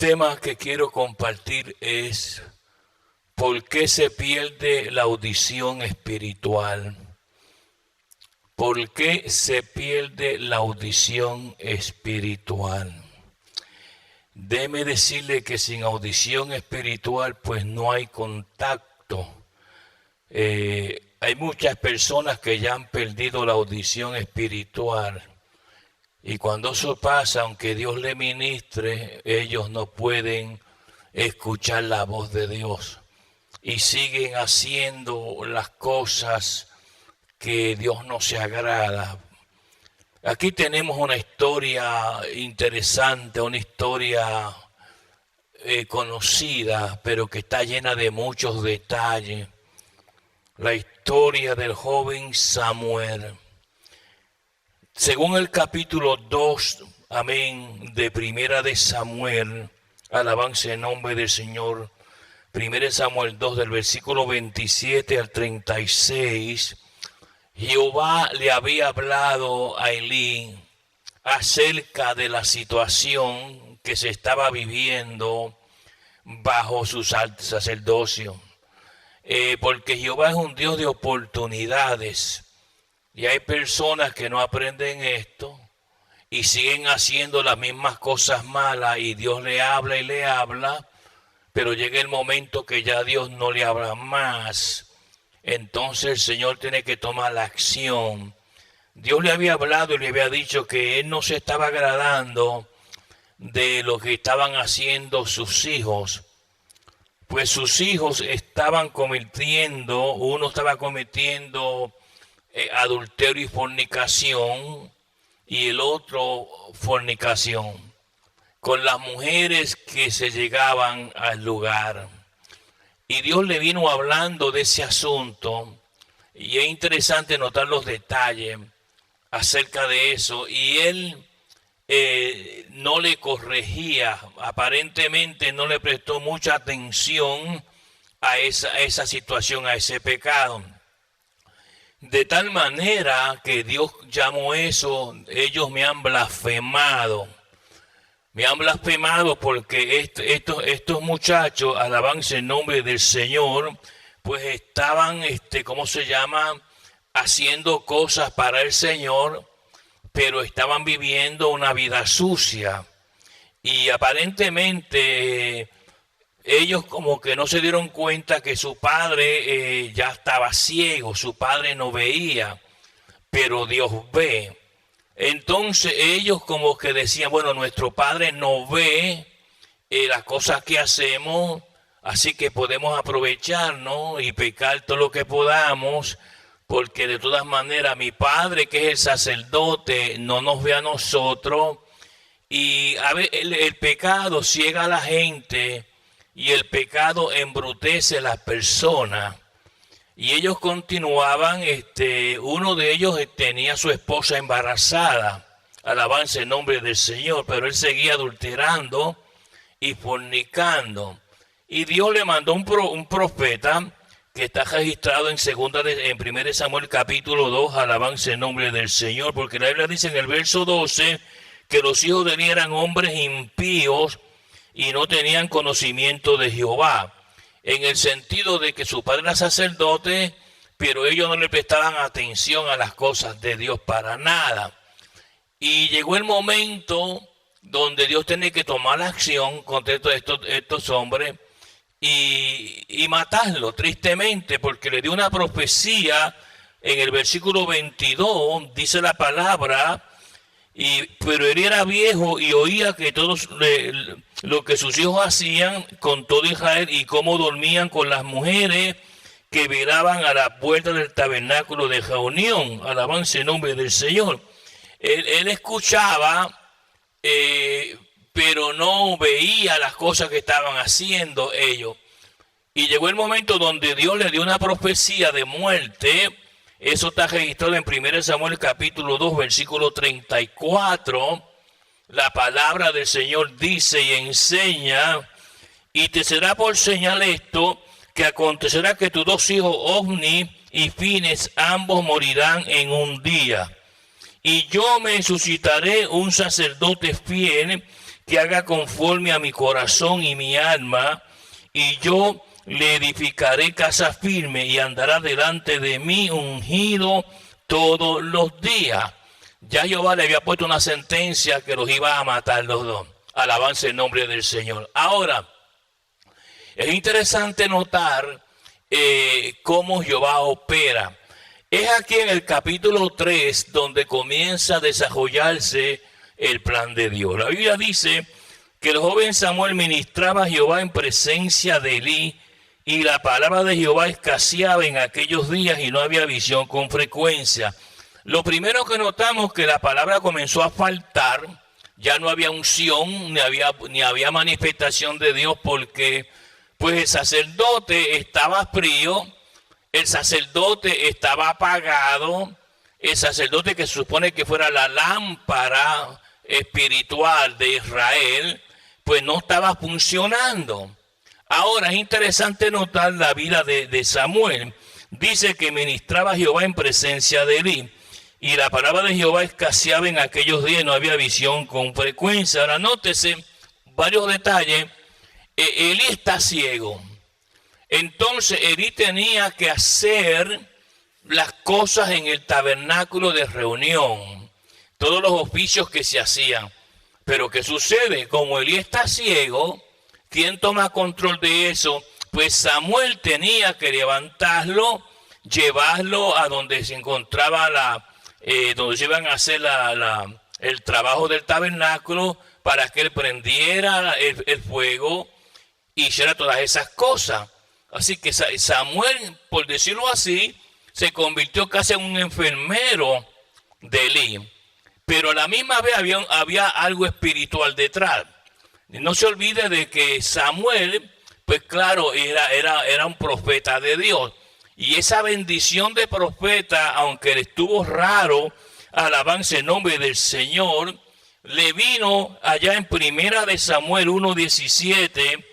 tema que quiero compartir es ¿por qué se pierde la audición espiritual? ¿Por qué se pierde la audición espiritual? Déjeme decirle que sin audición espiritual pues no hay contacto. Hay muchas personas que ya han perdido la audición espiritual. Y cuando eso pasa, aunque Dios le ministre, ellos no pueden escuchar la voz de Dios. Y siguen haciendo las cosas que Dios no se agrada. Aquí tenemos una historia interesante, una historia conocida, pero que está llena de muchos detalles. La historia del joven Samuel. Según el capítulo 2, amén, de Primera de Samuel, alabanza en nombre del Señor, Primera de Samuel 2, del versículo 27 al 36, Jehová le había hablado a Elí acerca de la situación que se estaba viviendo bajo su sacerdocio. Porque Jehová es un Dios de oportunidades. Y hay personas que no aprenden esto y siguen haciendo las mismas cosas malas y Dios le habla y le habla, pero llega el momento que ya Dios no le habla más. Entonces el Señor tiene que tomar la acción. Dios le había hablado y le había dicho que Él no se estaba agradando de lo que estaban haciendo sus hijos. Pues sus hijos estaban cometiendo, uno estaba cometiendo adulterio y fornicación, y el otro fornicación con las mujeres que se llegaban al lugar. Y Dios le vino hablando de ese asunto, y es interesante notar los detalles acerca de eso, y él no le corregía, aparentemente no le prestó mucha atención a esa situación, a ese pecado. De tal manera que Dios llamó eso, ellos me han blasfemado. Me han blasfemado porque estos muchachos, alabanza en nombre del Señor, pues estaban, ¿cómo se llama? Haciendo cosas para el Señor, pero estaban viviendo una vida sucia. Y aparentemente ellos como que no se dieron cuenta que su padre ya estaba ciego, su padre no veía, pero Dios ve. Entonces ellos como que decían, bueno, nuestro padre no ve las cosas que hacemos, así que podemos aprovecharnos y pecar todo lo que podamos, porque de todas maneras mi padre, que es el sacerdote, no nos ve a nosotros. Y a ver, el pecado ciega a la gente, y el pecado embrutece a las personas. Y ellos continuaban, uno de ellos tenía a su esposa embarazada, alabanza en nombre del Señor, pero él seguía adulterando y fornicando. Y Dios le mandó un profeta que está registrado en 1 Samuel capítulo 2, alabanza en nombre del Señor, porque la Biblia dice en el verso 12 que los hijos de Elí eran hombres impíos y no tenían conocimiento de Jehová, en el sentido de que su padre era sacerdote, pero ellos no le prestaban atención a las cosas de Dios para nada. Y llegó el momento donde Dios tenía que tomar la acción contra estos hombres y matarlos, tristemente, porque le dio una profecía en el versículo 22, dice la palabra, pero él era viejo y oía que todos lo que sus hijos hacían con todo Israel y cómo dormían con las mujeres que velaban a la puerta del tabernáculo de reunión, alabanza en nombre del Señor. Él escuchaba, pero no veía las cosas que estaban haciendo ellos. Y llegó el momento donde Dios le dio una profecía de muerte. Eso está registrado en 1 Samuel capítulo 2, versículo 34. La palabra del Señor dice y enseña: y te será por señal esto, que acontecerá que tus dos hijos, Ofni y Fines, ambos morirán en un día. Y yo me suscitaré un sacerdote fiel, que haga conforme a mi corazón y mi alma, y yo le edificaré casa firme y andará delante de mí ungido todos los días. Ya Jehová le había puesto una sentencia que los iba a matar los dos. Alabanza el nombre del Señor. Ahora, es interesante notar cómo Jehová opera. Es aquí en el capítulo 3 donde comienza a desarrollarse el plan de Dios. La Biblia dice que el joven Samuel ministraba a Jehová en presencia de Elí, y la palabra de Jehová escaseaba en aquellos días y no había visión con frecuencia. Lo primero que notamos que la palabra comenzó a faltar, ya no había unción, ni había manifestación de Dios, porque pues el sacerdote estaba frío, el sacerdote estaba apagado, el sacerdote que se supone que fuera la lámpara espiritual de Israel, pues no estaba funcionando. Ahora es interesante notar la vida de Samuel. Dice que ministraba a Jehová en presencia de Elí, y la palabra de Jehová escaseaba en aquellos días, no había visión con frecuencia. Ahora nótese varios detalles. Elí está ciego. Entonces Elí tenía que hacer las cosas en el tabernáculo de reunión, todos los oficios que se hacían. Pero ¿qué sucede? Como Elí está ciego, ¿quién toma control de eso? Pues Samuel tenía que levantarlo, llevarlo a donde se encontraba donde se iban a hacer el trabajo del tabernáculo, para que él prendiera el fuego y hiciera todas esas cosas. Así que Samuel, por decirlo así, se convirtió casi en un enfermero de Elí. Pero a la misma vez había algo espiritual detrás. No se olvide de que Samuel, pues claro, era un profeta de Dios. Y esa bendición de profeta, aunque le estuvo raro, alabanza el nombre del Señor, le vino allá en Primera de Samuel 1:17,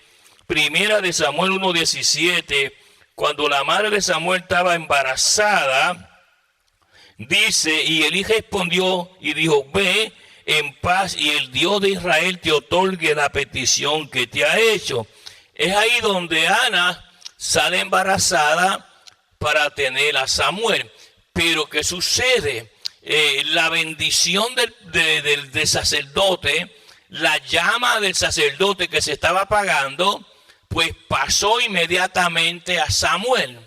Primera de Samuel 1:17, cuando la madre de Samuel estaba embarazada, dice, y Elí respondió y dijo, ve en paz y el Dios de Israel te otorgue la petición que te ha hecho. Es ahí donde Ana sale embarazada para tener a Samuel. Pero ¿qué sucede? La bendición del sacerdote, la llama del sacerdote que se estaba apagando, pues pasó inmediatamente a Samuel.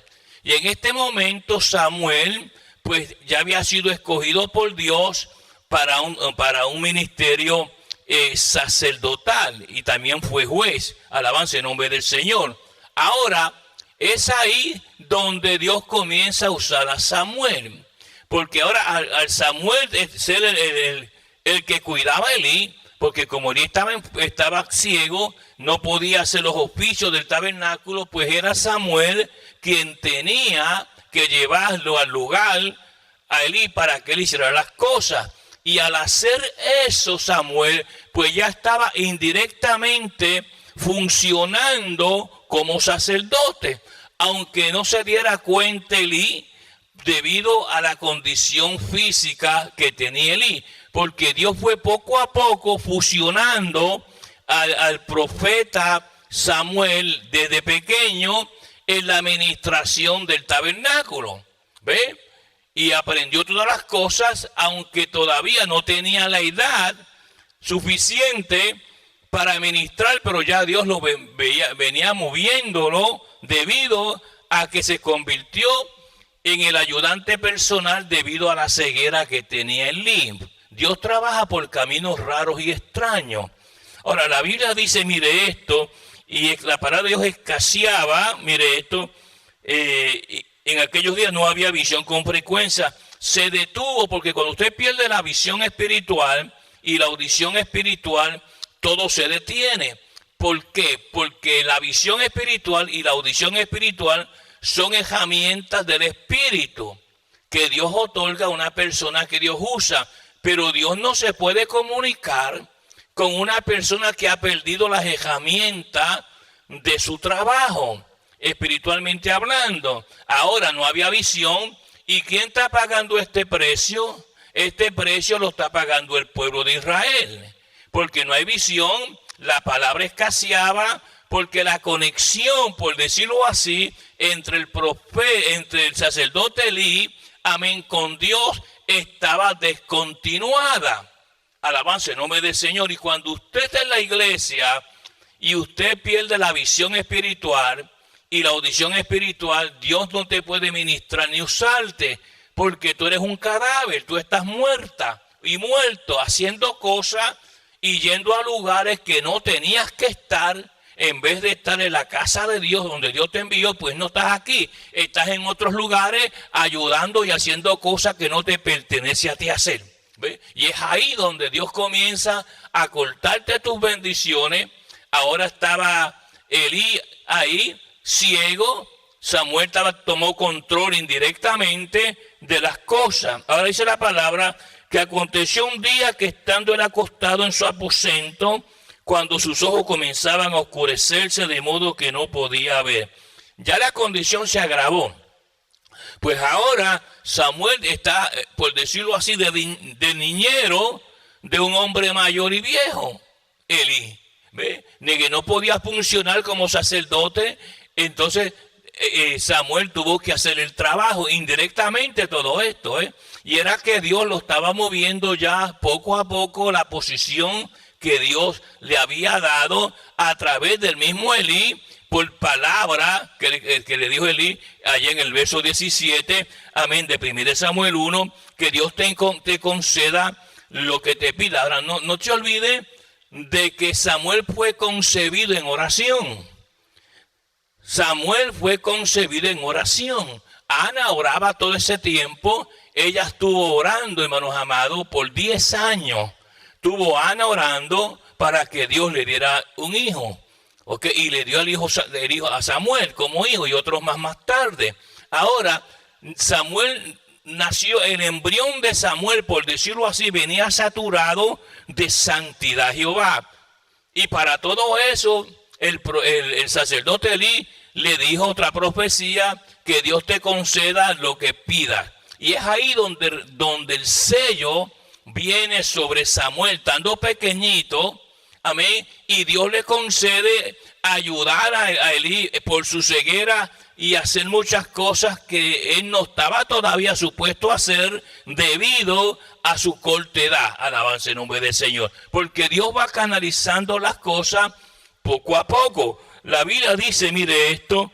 Y en este momento Samuel pues ya había sido escogido por Dios para un ministerio sacerdotal, y también fue juez. Alabanza en nombre del Señor. Ahora es ahí donde Dios comienza a usar a Samuel, porque ahora al Samuel ser el que cuidaba a Elí, porque como Elí estaba ciego, no podía hacer los oficios del tabernáculo, pues era Samuel quien tenía que llevarlo al lugar a Elí para que él hiciera las cosas. Y al hacer eso, Samuel pues ya estaba indirectamente funcionando como sacerdote, aunque no se diera cuenta Elí, debido a la condición física que tenía Elí, porque Dios fue poco a poco fusionando al profeta Samuel desde pequeño en la administración del tabernáculo. ¿Ve? Y aprendió todas las cosas, aunque todavía no tenía la edad suficiente para ministrar, pero ya Dios lo venía moviéndolo debido a que se convirtió en el ayudante personal debido a la ceguera que tenía Elí. Dios trabaja por caminos raros y extraños. Ahora, la Biblia dice, mire esto, y la palabra de Dios escaseaba, mire esto, en aquellos días no había visión con frecuencia. Se detuvo porque cuando usted pierde la visión espiritual y la audición espiritual, todo se detiene. ¿Por qué? Porque la visión espiritual y la audición espiritual son herramientas del Espíritu que Dios otorga a una persona que Dios usa. Pero Dios no se puede comunicar con una persona que ha perdido las herramientas de su trabajo, espiritualmente hablando. Ahora no había visión. ¿Y quién está pagando este precio? Este precio lo está pagando el pueblo de Israel. porque no hay visión, la palabra escaseaba, porque la conexión, por decirlo así, entre el sacerdote Elí, amén, con Dios estaba descontinuada. Alabanza en nombre del Señor. Y cuando usted está en la iglesia y usted pierde la visión espiritual y la audición espiritual, Dios no te puede ministrar ni usarte, porque tú eres un cadáver, tú estás muerta y muerto haciendo cosas y yendo a lugares que no tenías que estar. En vez de estar en la casa de Dios, donde Dios te envió, pues no estás aquí. Estás en otros lugares ayudando y haciendo cosas que no te pertenece a ti hacer. ¿Ve? Y es ahí donde Dios comienza a cortarte tus bendiciones. Ahora estaba Elí ahí, ciego. Samuel tomó control indirectamente de las cosas. Ahora dice la palabra que aconteció un día que estando él acostado en su aposento, cuando sus ojos comenzaban a oscurecerse de modo que no podía ver. Ya la condición se agravó. Pues ahora Samuel está, por decirlo así, de niñero de un hombre mayor y viejo, Elí. ¿Ve? De que no podía funcionar como sacerdote, entonces Samuel tuvo que hacer el trabajo indirectamente todo esto. Y era que Dios lo estaba moviendo ya poco a poco la posición que Dios le había dado a través del mismo Elí, por palabra que le dijo Elí allá en el verso 17, amén, de 1 Samuel 1, que Dios te conceda lo que te pida. Ahora, no te olvides de que Samuel fue concebido en oración. Samuel fue concebido en oración. Ana oraba todo ese tiempo. Ella estuvo orando, hermanos amados, por 10 años. Estuvo Ana orando para que Dios le diera un hijo. ¿Okay? Y le dio el hijo a Samuel como hijo y otros más tarde. Ahora, Samuel nació, el embrión de Samuel, por decirlo así, venía saturado de santidad Jehová. Y para todo eso, el sacerdote Elí le dijo otra profecía, que Dios te conceda lo que pidas. Y es ahí donde el sello viene sobre Samuel, estando pequeñito, amén, y Dios le concede ayudar a Elí por su ceguera y hacer muchas cosas que él no estaba todavía supuesto a hacer debido a su corta edad. Alabanza en nombre del Señor, porque Dios va canalizando las cosas poco a poco. La Biblia dice, mire esto,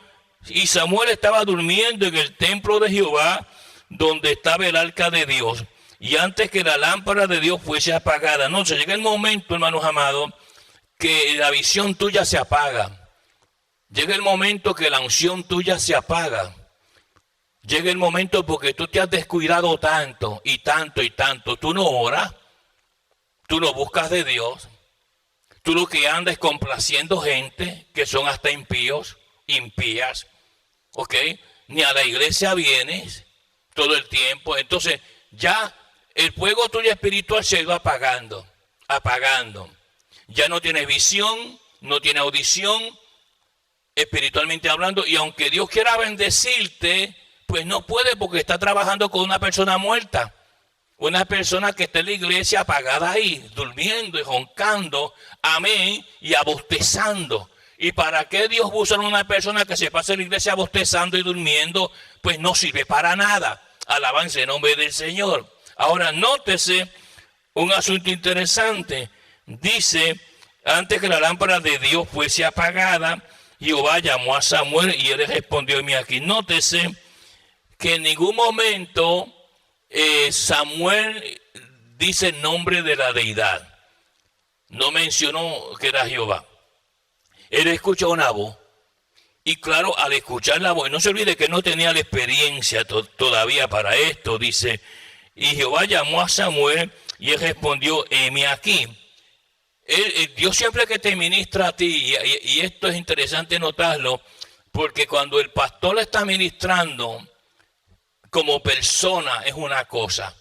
y Samuel estaba durmiendo en el templo de Jehová, donde estaba el arca de Dios. Y antes que la lámpara de Dios fuese apagada. No, se llega el momento, hermanos amados, que la visión tuya se apaga. Llega el momento que la unción tuya se apaga. Llega el momento porque tú te has descuidado tanto y tanto y tanto. Tú no oras, tú no buscas de Dios. Tú lo que andas es complaciendo gente que son hasta impíos, impías. ¿Ok? Ni a la iglesia vienes todo el tiempo. Entonces ya el fuego tuyo espiritual se va apagando. Ya no tienes visión, no tienes audición, espiritualmente hablando. Y aunque Dios quiera bendecirte, pues no puede, porque está trabajando con una persona muerta. Una persona que está en la iglesia apagada ahí, durmiendo y roncando, amén, y abostezando. ¿Y para qué Dios usa a una persona que se pasa en la iglesia abostezando y durmiendo? Pues no sirve para nada. Alabanza en nombre del Señor. Ahora, nótese un asunto interesante. Dice, antes que la lámpara de Dios fuese apagada, Jehová llamó a Samuel y él le respondió, aquí. Nótese que en ningún momento Samuel dice el nombre de la deidad. No mencionó que era Jehová. Él escuchó una voz. Y claro, al escuchar la voz, no se olvide que no tenía la experiencia todavía para esto, dice, y Jehová llamó a Samuel y él respondió, heme aquí. Dios siempre que te ministra a ti, y esto es interesante notarlo, porque cuando el pastor le está ministrando como persona es una cosa,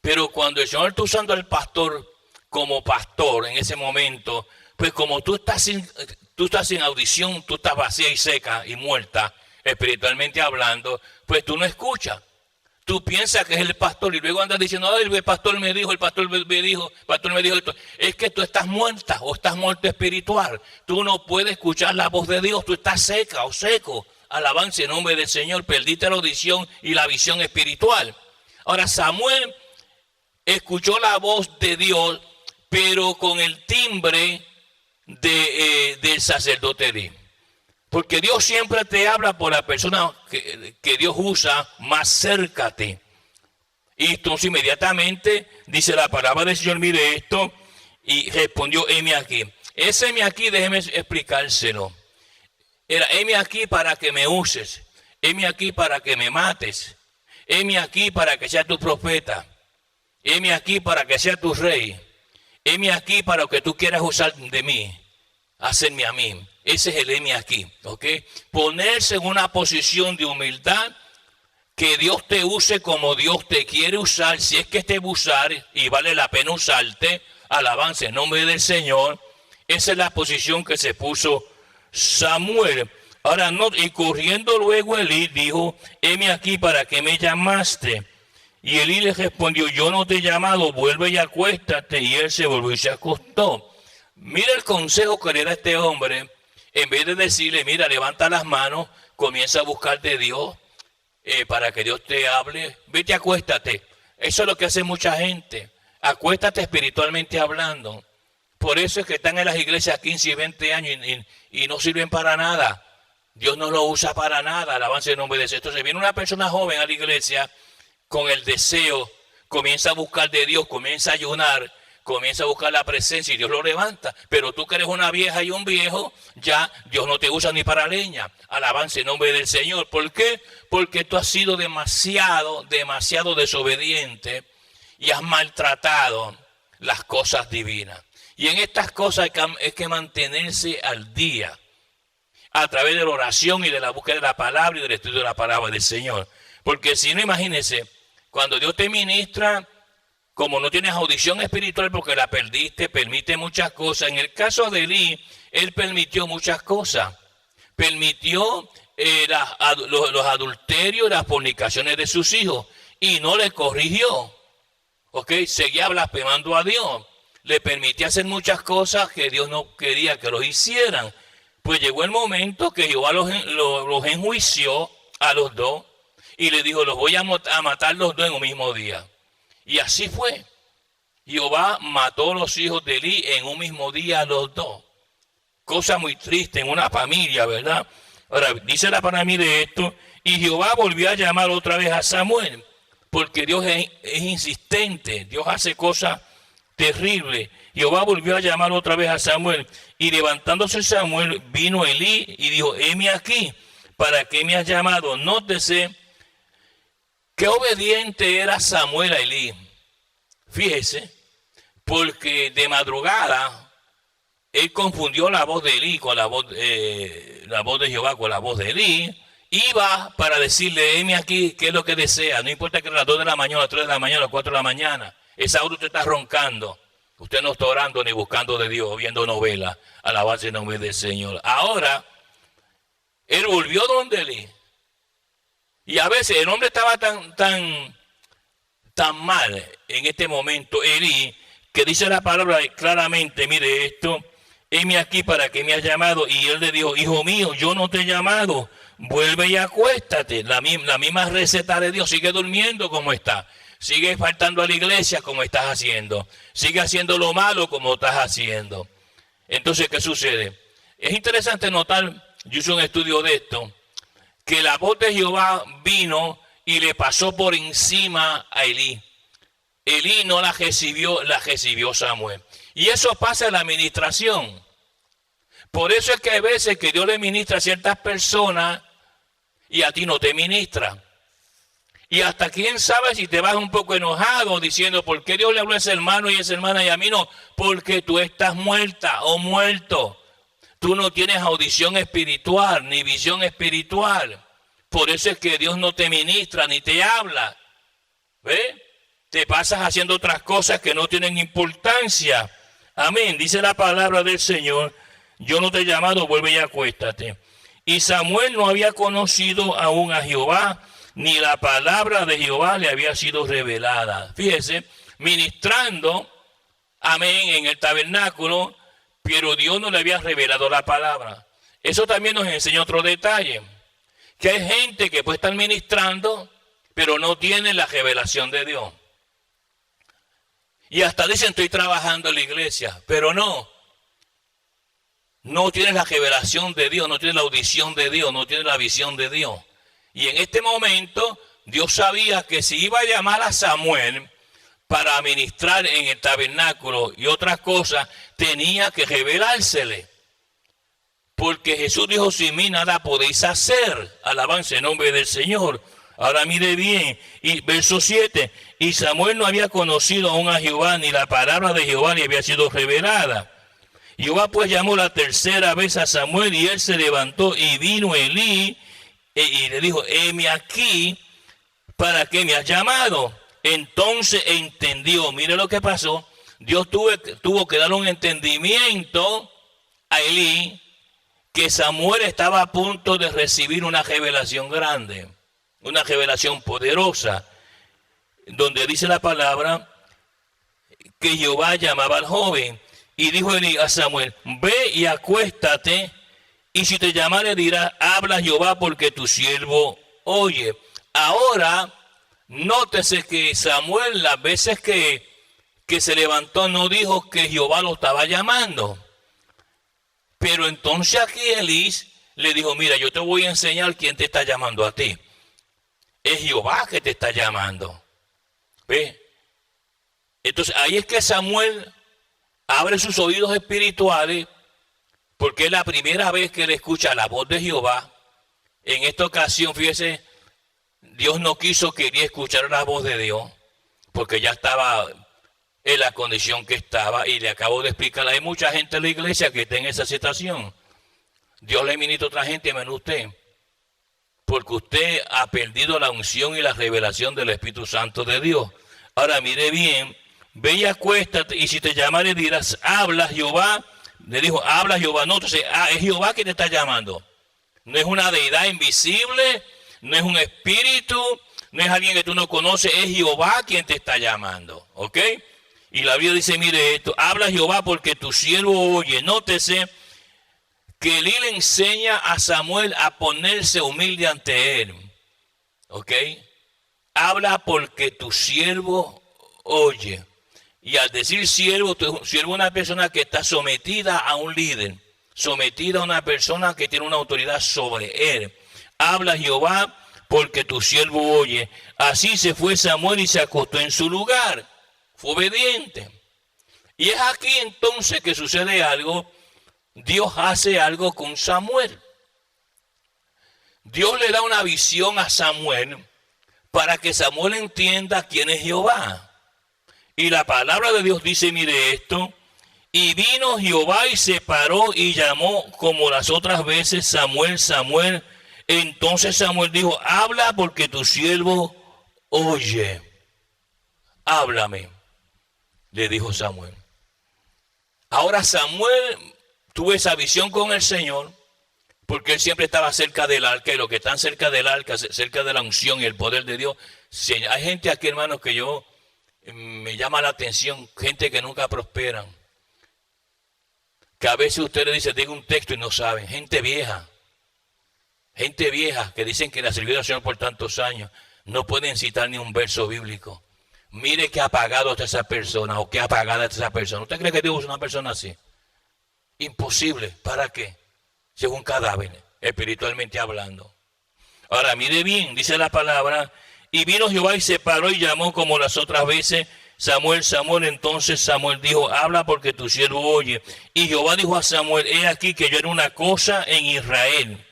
pero cuando el Señor está usando al pastor como pastor en ese momento, pues como tú estás sin audición, tú estás vacía y seca y muerta, espiritualmente hablando, pues tú no escuchas. tú piensas que es el pastor y luego andas diciendo, ay, el pastor me dijo, el pastor me dijo esto. Es que tú estás muerta o estás muerto espiritual. Tú no puedes escuchar la voz de Dios, tú estás seca o seco. Alabanza en nombre del Señor, perdiste la audición y la visión espiritual. Ahora Samuel escuchó la voz de Dios, pero con el timbre del sacerdote Elí. Porque Dios siempre te habla por la persona que Dios usa más cerca a ti. Y entonces inmediatamente dice la palabra del Señor, mire esto, y respondió, heme aquí. Ese heme aquí, déjeme explicárselo. Era, heme aquí para que me uses, heme aquí para que me mates, heme aquí para que sea tu profeta, heme aquí para que sea tu rey, heme aquí para que tú quieras usar de mí, hacerme a mí. Ese es el heme aquí, ¿ok? Ponerse en una posición de humildad, que Dios te use como Dios te quiere usar, si es que te va a usar y vale la pena usarte, alabanza en nombre del Señor. Esa es la posición que se puso Samuel. Ahora no, y corriendo luego Elí dijo, heme aquí para que me llamaste. Y Elí le respondió, yo no te he llamado, vuelve y acuéstate. Y él se volvió y se acostó. Mira el consejo que le da este hombre. En vez de decirle, mira, levanta las manos, comienza a buscar de Dios para que Dios te hable. Vete, acuéstate. Eso es lo que hace mucha gente. Acuéstate espiritualmente hablando. Por eso es que están en las iglesias 15 y 20 años y no sirven para nada. Dios no lo usa para nada. Alabanza en nombre de Dios. Entonces viene una persona joven a la iglesia con el deseo, comienza a buscar de Dios, comienza a ayunar, comienza a buscar la presencia y Dios lo levanta. Pero tú que eres una vieja y un viejo, ya Dios no te usa ni para leña. Alabanza en nombre del Señor. ¿Por qué? Porque tú has sido demasiado desobediente y has maltratado las cosas divinas. Y en estas cosas hay que mantenerse al día a través de la oración y de la búsqueda de la palabra y del estudio de la palabra del Señor. Porque si no, imagínense, cuando Dios te ministra, como no tienes audición espiritual porque la perdiste, permite muchas cosas. En el caso de Elí, él permitió muchas cosas. Permitió los adulterios y las fornicaciones de sus hijos y no le corrigió. ¿Ok? Seguía blasfemando a Dios. Le permitía hacer muchas cosas que Dios no quería que los hicieran. Pues llegó el momento que Jehová los enjuició a los dos y le dijo, los voy a matar los dos en un mismo día. Y así fue. Jehová mató a los hijos de Elí en un mismo día a los dos. Cosa muy triste en una familia, ¿verdad? Ahora, dice la palabra de esto, y Jehová volvió a llamar otra vez a Samuel, porque Dios es insistente, Dios hace cosas terrible. Jehová volvió a llamar otra vez a Samuel y levantándose Samuel vino Elí y dijo, heme aquí, ¿para qué me has llamado? Nótese qué obediente era Samuel a Elí. Fíjese, porque de madrugada él confundió la voz de Elí con la voz de Jehová con la voz de Elí. Iba para decirle, heme aquí, ¿qué es lo que desea? No importa que a las 2 de la mañana, a las 3 de la mañana, a las 4 de la mañana. Esa hora usted está roncando. Usted no está orando ni buscando de Dios, viendo novelas. Alabanza en nombre del Señor. Ahora, él volvió donde Elí. Y a veces el hombre estaba tan mal en este momento, Elí, que dice la palabra claramente, mire esto, heme aquí para que me has llamado. Y él le dijo, hijo mío, yo no te he llamado, vuelve y acuéstate. La misma receta de Dios, sigue durmiendo como está. Sigue faltando a la iglesia como estás haciendo. Sigue haciendo lo malo como estás haciendo. Entonces, ¿qué sucede? Es interesante notar, yo hice un estudio de esto, que la voz de Jehová vino y le pasó por encima a Elí. Elí no la recibió Samuel. Y eso pasa en la administración. Por eso es que hay veces que Dios le ministra a ciertas personas y a ti no te ministra. Y hasta quién sabe si te vas un poco enojado diciendo, ¿por qué Dios le habló a ese hermano y a esa hermana y a mí no? Porque tú estás muerta o muerto. Tú no tienes audición espiritual ni visión espiritual. Por eso es que Dios no te ministra ni te habla. ¿Ve? Te pasas haciendo otras cosas que no tienen importancia. Amén. Dice la palabra del Señor, yo no te he llamado, vuelve y acuéstate. Y Samuel no había conocido aún a Jehová, ni la palabra de Jehová le había sido revelada. Fíjese, ministrando, amén, en el tabernáculo, pero Dios no le había revelado la palabra. Eso también nos enseña otro detalle, que hay gente que puede estar ministrando, pero no tiene la revelación de Dios. Y hasta dicen, estoy trabajando en la iglesia, pero no tienes la revelación de Dios, no tienes la audición de Dios, no tienes la visión de Dios. Y en este momento, Dios sabía que si iba a llamar a Samuel para ministrar en el tabernáculo y otras cosas, tenía que revelársele. Porque Jesús dijo, sin mí nada podéis hacer. Alabanza en nombre del Señor. Ahora mire bien, y verso 7, y Samuel no había conocido aún a Jehová, ni la palabra de Jehová le había sido revelada. Jehová pues llamó la tercera vez a Samuel, y él se levantó, y vino Elí, y le dijo, heme aquí, ¿para qué me has llamado? Entonces entendió, mire lo que pasó, Dios tuvo que dar un entendimiento a Elí, que Samuel estaba a punto de recibir una revelación grande, una revelación poderosa, donde dice la palabra que Jehová llamaba al joven. Y dijo Elí a Samuel, ve y acuéstate, y si te llamare dirás, habla Jehová porque tu siervo oye. Ahora, nótese que Samuel las veces que se levantó no dijo que Jehová lo estaba llamando. Pero entonces aquí Elí le dijo, mira, yo te voy a enseñar quién te está llamando a ti. Es Jehová que te está llamando. ¿Ve? Entonces ahí es que Samuel abre sus oídos espirituales, porque es la primera vez que él escucha la voz de Jehová. En esta ocasión, fíjese, Dios no quiso que Elí escuchara la voz de Dios, porque ya estaba en la condición que estaba, y le acabo de explicar, hay mucha gente en la iglesia que está en esa situación. Dios le ministra a otra gente menos usted, porque usted ha perdido la unción y la revelación del Espíritu Santo de Dios. Ahora mire bien, ve y acuéstate, y si te llamare dirás, habla Jehová. Le dijo, habla Jehová. No, entonces, es Jehová que te está llamando. No es una deidad invisible, no es un espíritu, no es alguien que tú no conoces, es Jehová quien te está llamando. ¿Ok? Y la Biblia dice, mire esto, habla Jehová porque tu siervo oye. Nótese que Elí le enseña a Samuel a ponerse humilde ante él. ¿Ok? Habla porque tu siervo oye. Y al decir siervo, siervo es una persona que está sometida a un líder, sometida a una persona que tiene una autoridad sobre él. Habla Jehová porque tu siervo oye. Así se fue Samuel y se acostó en su lugar. Fue obediente. Y es aquí entonces que sucede algo. Dios hace algo con Samuel. Dios le da una visión a Samuel para que Samuel entienda quién es Jehová. Y la palabra de Dios dice, mire esto, y vino Jehová y se paró y llamó como las otras veces, Samuel, Samuel. Entonces Samuel dijo, habla porque tu siervo oye. Háblame, le dijo Samuel. Ahora Samuel tuvo esa visión con el Señor, porque él siempre estaba cerca del arca, y los que están cerca del arca, cerca de la unción y el poder de Dios. Hay gente aquí, hermanos, que me llama la atención, gente que nunca prosperan, que a veces usted le dice, diga un texto y no saben, gente vieja que dicen que la sirvió al Señor por tantos años, no pueden citar ni un verso bíblico. Mire qué apagado está esa persona, o qué apagada está esa persona. ¿Usted cree que Dios es una persona así? Imposible. ¿Para qué? Si es un cadáver, espiritualmente hablando. Ahora mire bien, dice la palabra, y vino Jehová y se paró y llamó como las otras veces, Samuel, Samuel. Entonces Samuel dijo, habla porque tu siervo oye. Y Jehová dijo a Samuel, he aquí que yo era una cosa en Israel,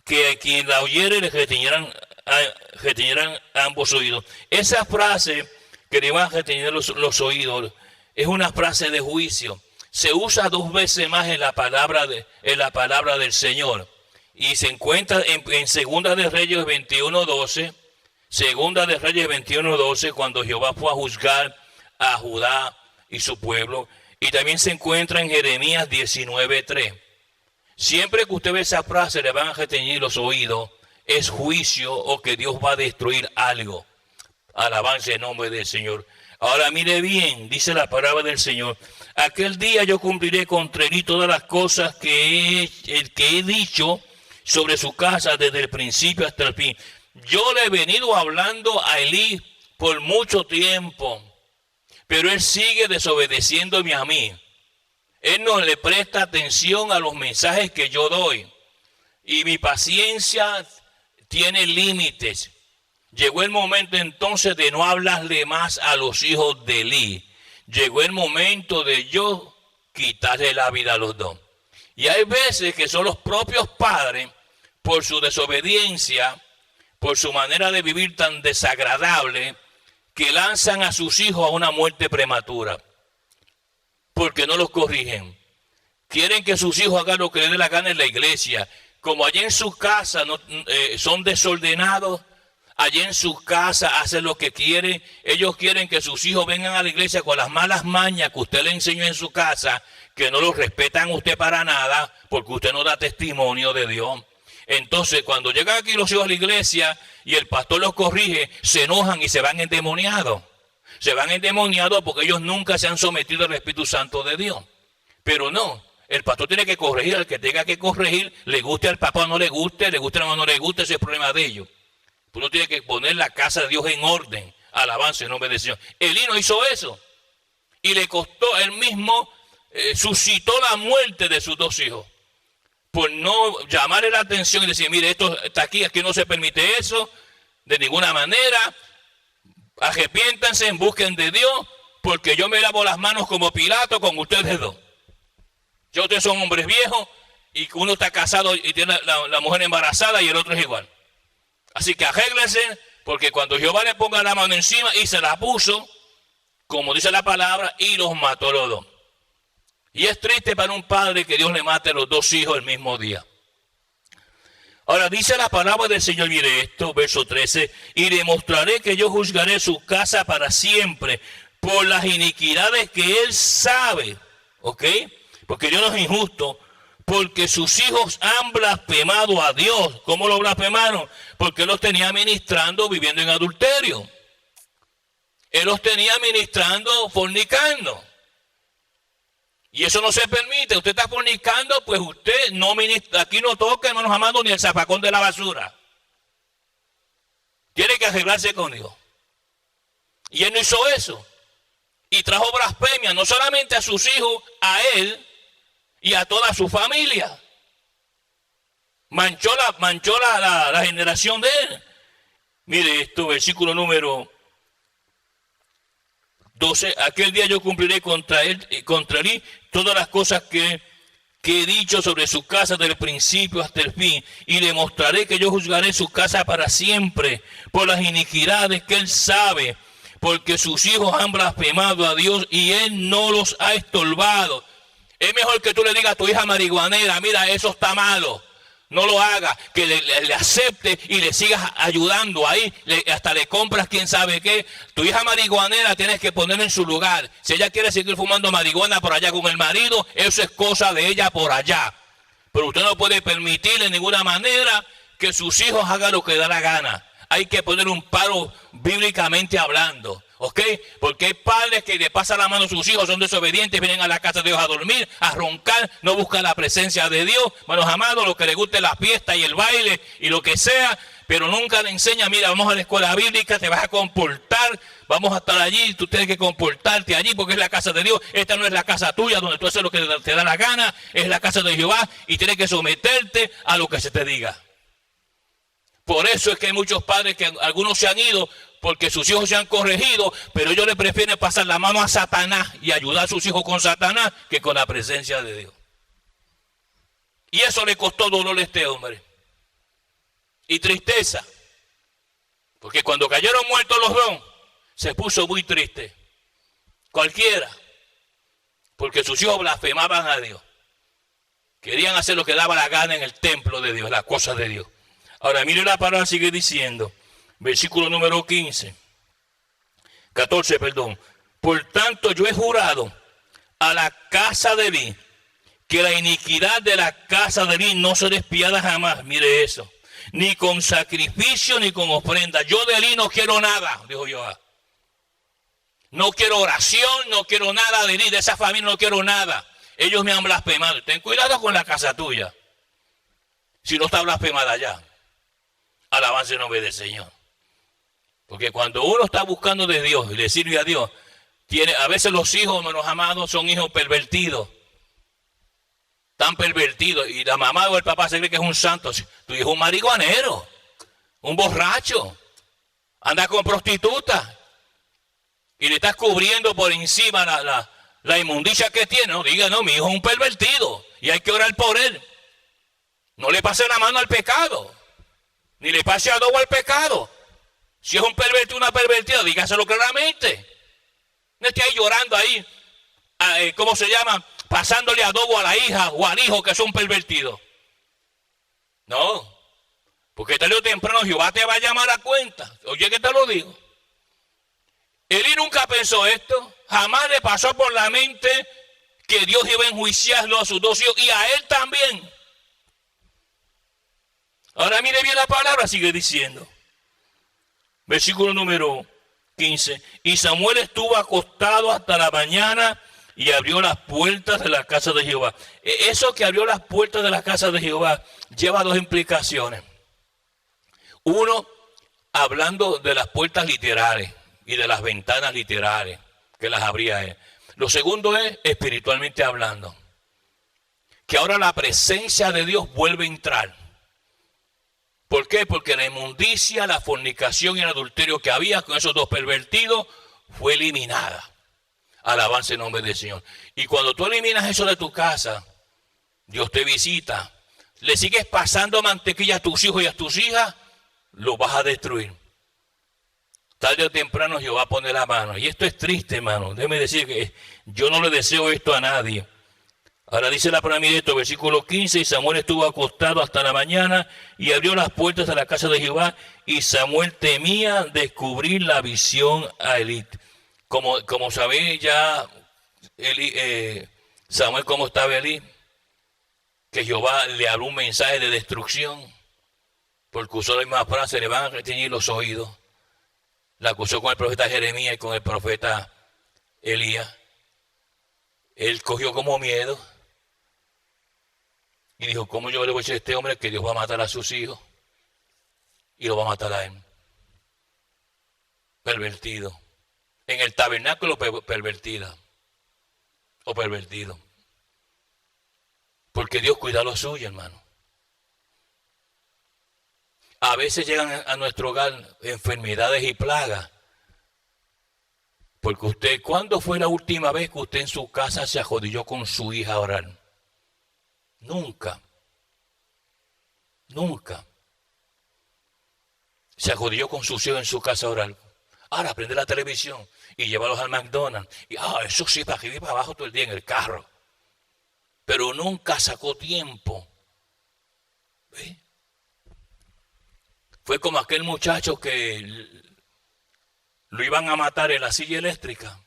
que a quien la oyere le retiñerán ambos oídos. Esa frase que le van a retener los oídos es una frase de juicio. Se usa dos veces más en la palabra del Señor. Y se encuentra en Segunda de Reyes 21:12. Segunda de Reyes 21:12, cuando Jehová fue a juzgar a Judá y su pueblo. Y también se encuentra en Jeremías 19:3. Siempre que usted ve esa frase, le van a reteñir los oídos. es juicio o que Dios va a destruir algo. Alabanza en nombre del Señor. Ahora mire bien, dice la palabra del Señor. Aquel día yo cumpliré contra Elí todas las cosas que he dicho sobre su casa desde el principio hasta el fin. Yo le he venido hablando a Elí por mucho tiempo, pero él sigue desobedeciéndome a mí. Él no le presta atención a los mensajes que yo doy. Y mi paciencia tiene límites. Llegó el momento entonces de no hablarle más a los hijos de Elí. Llegó el momento de yo quitarle la vida a los dos. Y hay veces que son los propios padres, por su desobediencia, por su manera de vivir tan desagradable, que lanzan a sus hijos a una muerte prematura. Porque no los corrigen. Quieren que sus hijos hagan lo que les dé la gana en la iglesia. Como allí en su casa son desordenados, allí en su casa hacen lo que quieren. Ellos quieren que sus hijos vengan a la iglesia con las malas mañas que usted le enseñó en su casa, que no los respetan a usted para nada, porque usted no da testimonio de Dios. Entonces, cuando llegan aquí los hijos a la iglesia y el pastor los corrige, se enojan y se van endemoniados. Se van endemoniados porque ellos nunca se han sometido al Espíritu Santo de Dios. Pero no, el pastor tiene que corregir al que tenga que corregir, le guste al papá o no le guste a la mamá o no le guste, ese es el problema de ellos. Uno tiene que poner la casa de Dios en orden, alabanza en nombre del Señor. Elí no hizo eso y le costó, él mismo suscitó la muerte de sus dos hijos. Por no llamarle la atención y decir, mire, esto está aquí no se permite eso, de ninguna manera. Arrepiéntanse, busquen de Dios, porque yo me lavo las manos como Pilato con ustedes dos. Ya ustedes son hombres viejos y uno está casado y tiene la mujer embarazada y el otro es igual. Así que arréglense, porque cuando Jehová le ponga la mano encima y se la puso, como dice la palabra, y los mató los dos. Y es triste para un padre que Dios le mate a los dos hijos el mismo día. Ahora dice la palabra del Señor, mire esto, verso 13, y demostraré que yo juzgaré su casa para siempre por las iniquidades que él sabe, ¿ok? Porque Dios no es injusto, porque sus hijos han blasfemado a Dios. ¿Cómo lo blasfemaron? Porque él los tenía ministrando viviendo en adulterio. Él los tenía ministrando fornicando. Y eso no se permite. Usted está fornicando, pues usted no ministra. Aquí no toca, hermanos amados, ni el zafacón de la basura. Tiene que arreglarse con Dios. Y él no hizo eso. Y trajo blasfemia, no solamente a sus hijos, a él y a toda su familia. Manchó la generación de él. Mire esto, versículo número 12, aquel día yo cumpliré contra él todas las cosas que he dicho sobre su casa desde el principio hasta el fin, y le mostraré que yo juzgaré su casa para siempre por las iniquidades que él sabe, porque sus hijos han blasfemado a Dios y él no los ha estorbado. Es mejor que tú le digas a tu hija marihuanera, mira, eso está malo. No lo haga, que le acepte y le sigas ayudando ahí, hasta le compras quién sabe qué. Tu hija marihuanera tienes que ponerla en su lugar. Si ella quiere seguir fumando marihuana por allá con el marido, eso es cosa de ella por allá. Pero usted no puede permitir de ninguna manera que sus hijos hagan lo que da la gana. Hay que poner un paro bíblicamente hablando. ¿Ok? Porque hay padres que le pasan la mano a sus hijos, son desobedientes, vienen a la casa de Dios a dormir, a roncar, no buscan la presencia de Dios. Hermanos amados, lo que les guste la fiesta y el baile y lo que sea, pero nunca le enseña, mira, vamos a la escuela bíblica, te vas a comportar, vamos a estar allí, tú tienes que comportarte allí porque es la casa de Dios. Esta no es la casa tuya donde tú haces lo que te da la gana, es la casa de Jehová y tienes que someterte a lo que se te diga. Por eso es que hay muchos padres que algunos se han ido porque sus hijos se han corregido, pero ellos le prefieren pasar la mano a Satanás y ayudar a sus hijos con Satanás que con la presencia de Dios. Y eso le costó dolor a este hombre. Y tristeza. Porque cuando cayeron muertos los dos, se puso muy triste. Cualquiera. Porque sus hijos blasfemaban a Dios. Querían hacer lo que daba la gana en el templo de Dios, las cosas de Dios. Ahora, mire la palabra, sigue diciendo, versículo número 14, perdón. Por tanto, yo he jurado a la casa de Elí que la iniquidad de la casa de Elí no se despiada jamás. Mire eso. ni con sacrificio, ni con ofrenda. Yo de Elí no quiero nada, dijo Jehová. No quiero oración, no quiero nada de Elí, de esa familia no quiero nada. Ellos me han blasfemado. Ten cuidado con la casa tuya. Si no está blasfemada allá. Alabanza el nombre del Señor. Porque cuando uno está buscando de Dios y le sirve a Dios, a veces los hijos, hermanos amados, son hijos pervertidos. Tan pervertidos. Y la mamá o el papá se cree que es un santo. Tu hijo es un marihuanero, un borracho. Anda con prostitutas. Y le estás cubriendo por encima la inmundicia que tiene. No, diga, no, mi hijo es un pervertido. Y hay que orar por él. No le pase la mano al pecado. Ni le pase adobo al pecado. Si es un pervertido, una pervertida, dígaselo claramente. No esté ahí llorando ahí, ¿cómo se llama? Pasándole adobo a la hija o al hijo que son pervertidos. No, porque tarde o temprano Jehová te va a llamar a cuenta. Oye, que te lo digo. Elí nunca pensó esto. Jamás le pasó por la mente que Dios iba a enjuiciarlo a sus dos hijos y a él también. Ahora mire bien la palabra, sigue diciendo. Versículo número 15. Y Samuel estuvo acostado hasta la mañana y abrió las puertas de la casa de Jehová. Eso que abrió las puertas de la casa de Jehová lleva dos implicaciones. Uno, hablando de las puertas literales y de las ventanas literales que las abría él. Lo segundo es espiritualmente hablando. Que ahora la presencia de Dios vuelve a entrar. ¿Por qué? Porque la inmundicia, la fornicación y el adulterio que había con esos dos pervertidos fue eliminada. Alabanza en nombre del Señor. Y cuando tú eliminas eso de tu casa, Dios te visita. Le sigues pasando mantequilla a tus hijos y a tus hijas, los vas a destruir. Tarde o temprano Jehová pone la mano. Y esto es triste, hermano. Déjeme decir que yo no le deseo esto a nadie. Ahora dice la palabra de esto, versículo 15, y Samuel estuvo acostado hasta la mañana y abrió las puertas de la casa de Jehová, y Samuel temía descubrir la visión a Elí. Como sabéis ya, Samuel, ¿cómo estaba Elí? Que Jehová le habló un mensaje de destrucción, porque usó la misma frase, le van a reteñir los oídos. La acusó con el profeta Jeremías y con el profeta Elías. Él cogió como miedo. Y dijo, ¿cómo yo le voy a decir a este hombre que Dios va a matar a sus hijos? Y lo va a matar a él. Pervertido. En el tabernáculo pervertida. O pervertido. Porque Dios cuida lo suyo, hermano. A veces llegan a nuestro hogar enfermedades y plagas. Porque usted, ¿cuándo fue la última vez que usted en su casa se arrodilló con su hija a orar? Nunca. Nunca. Se arrodilló con sus hijos en su casa a orar. Ahora prende la televisión y llévalos al McDonald's. Y eso sí, para arriba y para abajo todo el día en el carro. Pero nunca sacó tiempo. ¿Ve? Fue como aquel muchacho que lo iban a matar en la silla eléctrica.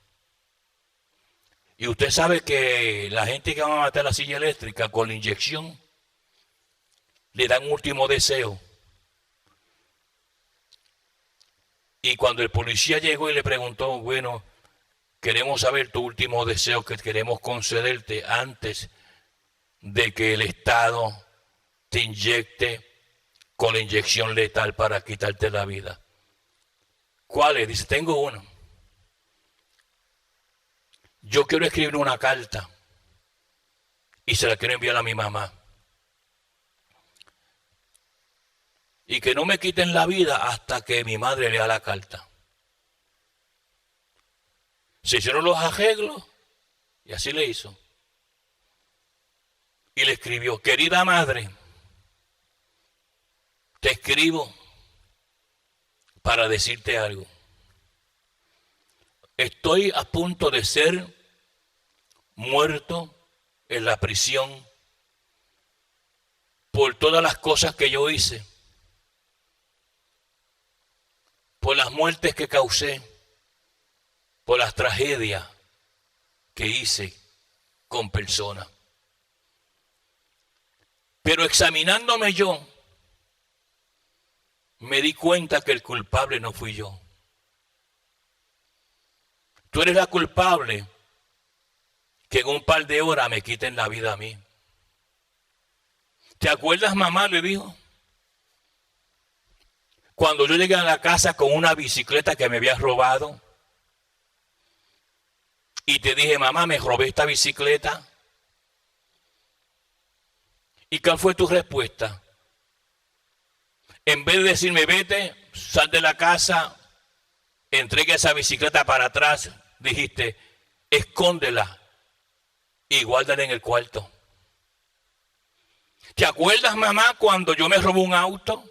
Y usted sabe que la gente que va a matar la silla eléctrica con la inyección le dan un último deseo. Y cuando el policía llegó y le preguntó, bueno, queremos saber tu último deseo que queremos concederte antes de que el Estado te inyecte con la inyección letal para quitarte la vida. ¿Cuál es? Dice, tengo uno. Yo quiero escribir una carta y se la quiero enviar a mi mamá. Y que no me quiten la vida hasta que mi madre lea la carta. Se hicieron los arreglos y así le hizo. Y le escribió, querida madre, te escribo para decirte algo. Estoy a punto de ser muerto en la prisión por todas las cosas que yo hice, por las muertes que causé, por las tragedias que hice con personas. Pero examinándome yo, me di cuenta que el culpable no fui yo. Tú eres la culpable que en un par de horas me quiten la vida a mí. ¿Te acuerdas, mamá? Le dijo. Cuando yo llegué a la casa con una bicicleta que me habías robado y te dije, mamá, me robé esta bicicleta. ¿Y cuál fue tu respuesta? En vez de decirme, vete, sal de la casa, entrega esa bicicleta para atrás, dijiste, escóndela y guárdala en el cuarto. ¿Te acuerdas, mamá, cuando yo me robé un auto?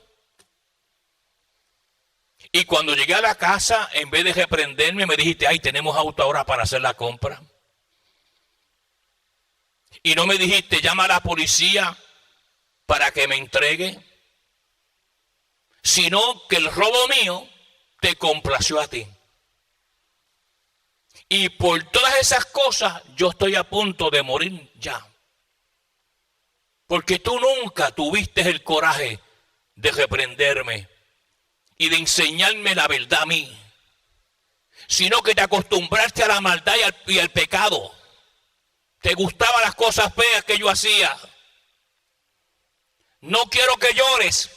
Y cuando llegué a la casa, en vez de reprenderme, me dijiste, ay, tenemos auto ahora para hacer la compra. Y no me dijiste, llama a la policía para que me entregue, sino que el robo mío te complació a ti. Y por todas esas cosas yo estoy a punto de morir ya. Porque tú nunca tuviste el coraje de reprenderme y de enseñarme la verdad a mí, sino que te acostumbraste a la maldad y al pecado. Te gustaban las cosas feas que yo hacía. No quiero que llores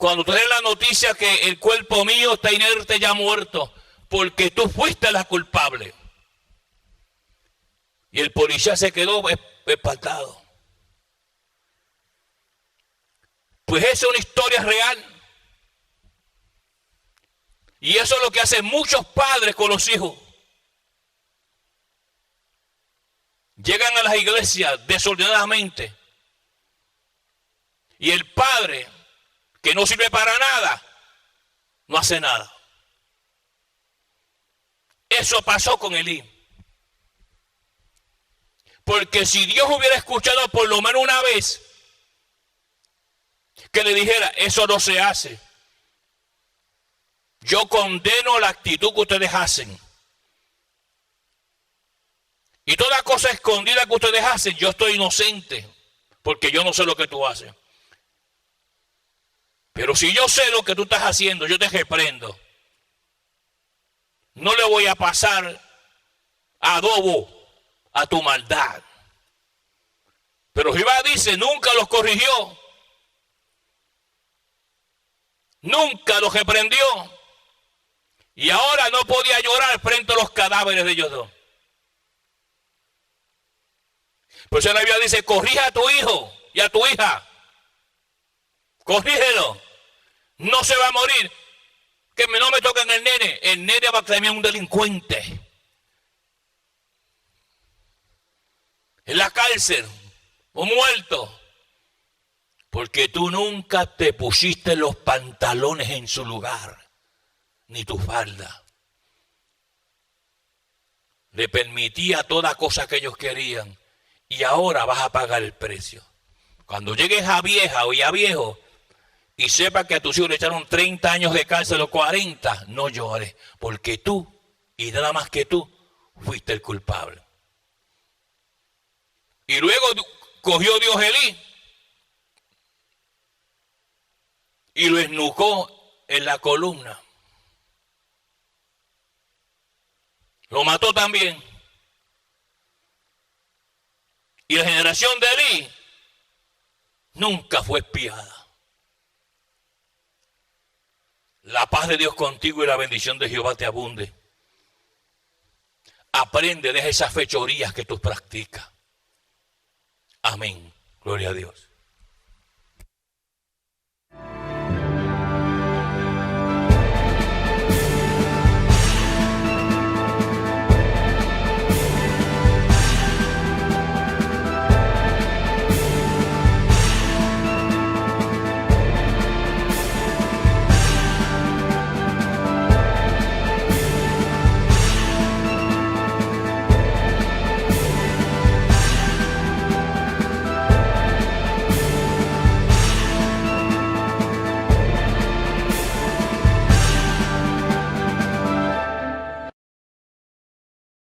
cuando te den la noticia que el cuerpo mío está inerte, ya muerto, porque tú fuiste la culpable. Y el policía se quedó espantado. Pues esa es una historia real. Y eso es lo que hacen muchos padres con los hijos. Llegan a las iglesias desordenadamente. Y el padre, que no sirve para nada, no hace nada. Eso pasó con Elí. Porque si Dios hubiera escuchado por lo menos una vez que le dijera, eso no se hace. Yo condeno la actitud que ustedes hacen. Y toda cosa escondida que ustedes hacen, yo estoy inocente, porque yo no sé lo que tú haces. Pero si yo sé lo que tú estás haciendo, yo te reprendo. No le voy a pasar adobo a tu maldad. Pero Jehová dice, nunca los corrigió. Nunca los reprendió. Y ahora no podía llorar frente a los cadáveres de ellos dos. Por eso la Biblia dice, corrija a tu hijo y a tu hija. Corrígelo. No se va a morir. Que no me toquen el nene. El nene va a creerme un delincuente. En la cárcel. O muerto. Porque tú nunca te pusiste los pantalones en su lugar. Ni tu falda. Le permitía toda cosa que ellos querían. Y ahora vas a pagar el precio. Cuando llegues a vieja o ya viejo y sepas que a tus hijos le echaron 30 años de cárcel o 40, no llores, porque tú, y nada más que tú, fuiste el culpable. Y luego cogió Dios Elí y lo esnucó en la columna. Lo mató también. Y la generación de Elí nunca fue espiada. La paz de Dios contigo y la bendición de Jehová te abunde. Aprende de esas fechorías que tú practicas. Amén. Gloria a Dios.